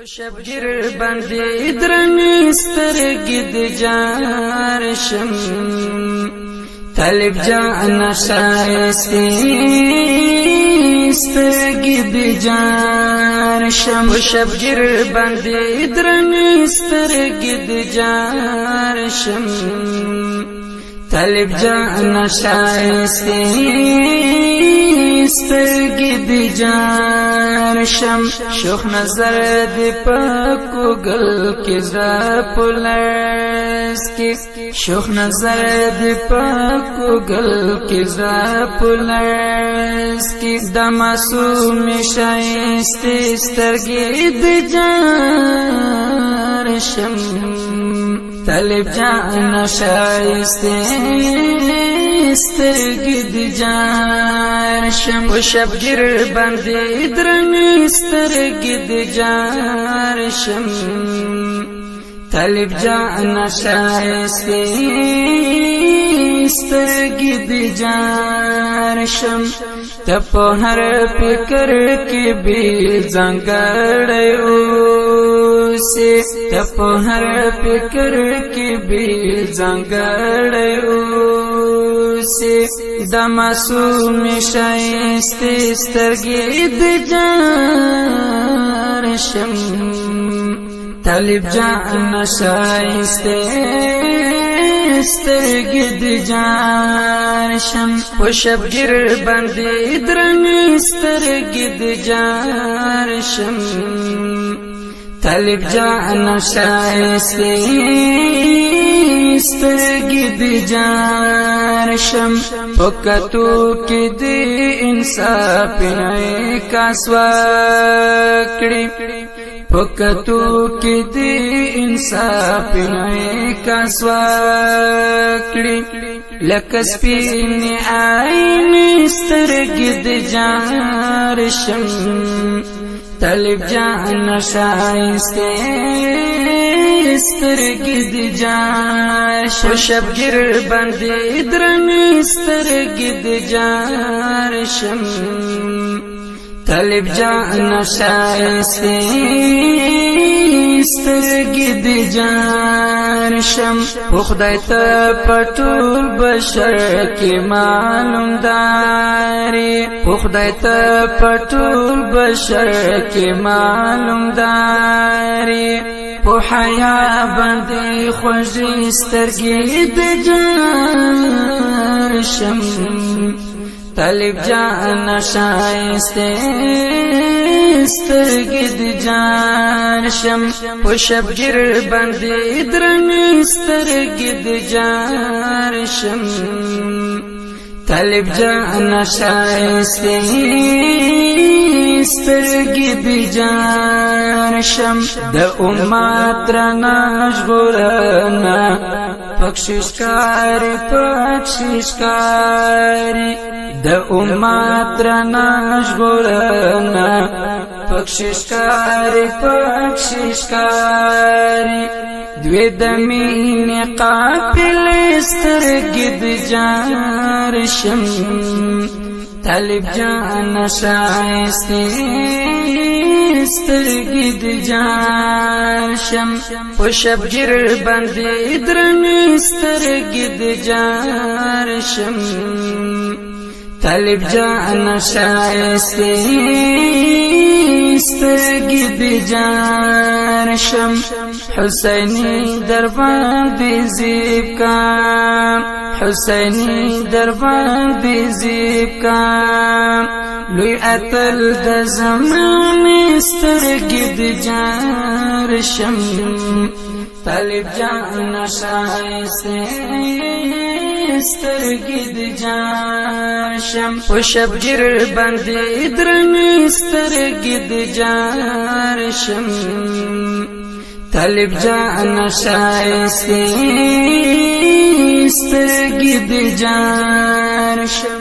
شبگیر باندې درنې سترګې د جار شم طالب جان شایسته سترګې د جار شم شبگیر باندې درنې سترګې د جار شم طالب جان شایسته سترګې د جار شم شوخ نظر دی پاکو گل کی زړه پولیس کی شوخ نظر دی پاکو گل کی زړه پولیس کی د معصوم شایسته سترګې د جار شم طالب جان شایسته سترګې د جار شم شبگیر باندې درنې سترګې د جار شم طالب جان شایسته سترګې د جار شم ته په هر فکر کې به ځانګړی اوسې ته په هر فکر کې به ځانګړی د معصوم شایسته سترګې د جار شم طالب جان شایسته سترګې د جار شم په شبگیر باندې درنې سترګې د جار شم طالب جان شایسته سترګې د جار شم پکتو کې د انصاف نه کاسوا کړي پکتو کې د انصاف نه کاسوا کړي لکه سپین عین سترګې د جار شم طالب جان شایسته سترګې د جار شم شبگیر باندې درنې سترګې د جار شم طالب جان شایسته سترګې د جار شم خدای ته پټول بشر کې معلوم داري خدای ته پټول بشر کې معلوم داري په حیا باندې خوږې سترګې د جار شم طالب جان شایسته سترګې د جار شم په شبگیر باندې درنې سترګې د جار شم طالب جان شایسته سترګې د جار شم د امت رناش ګورنا پکششکاری د امت رناش ګورنا پکششکاری دوی د مینې قافلې سترګې د جار شم طالب جان شایسته سترګې د جار شم په شبگیر باندې درنې سترګې د جار شم طالب جان شایسته سترګې د جار شم حسینی در باندې زیب کا حسینی در باندې زیب کا لوی اتل د زمانې سترګې د جار شم طالب جان شایسته سترګې د جار شم په شبگیر باندې درنې سترګې د جار شم طالب جان شایسته سترګې د جار شم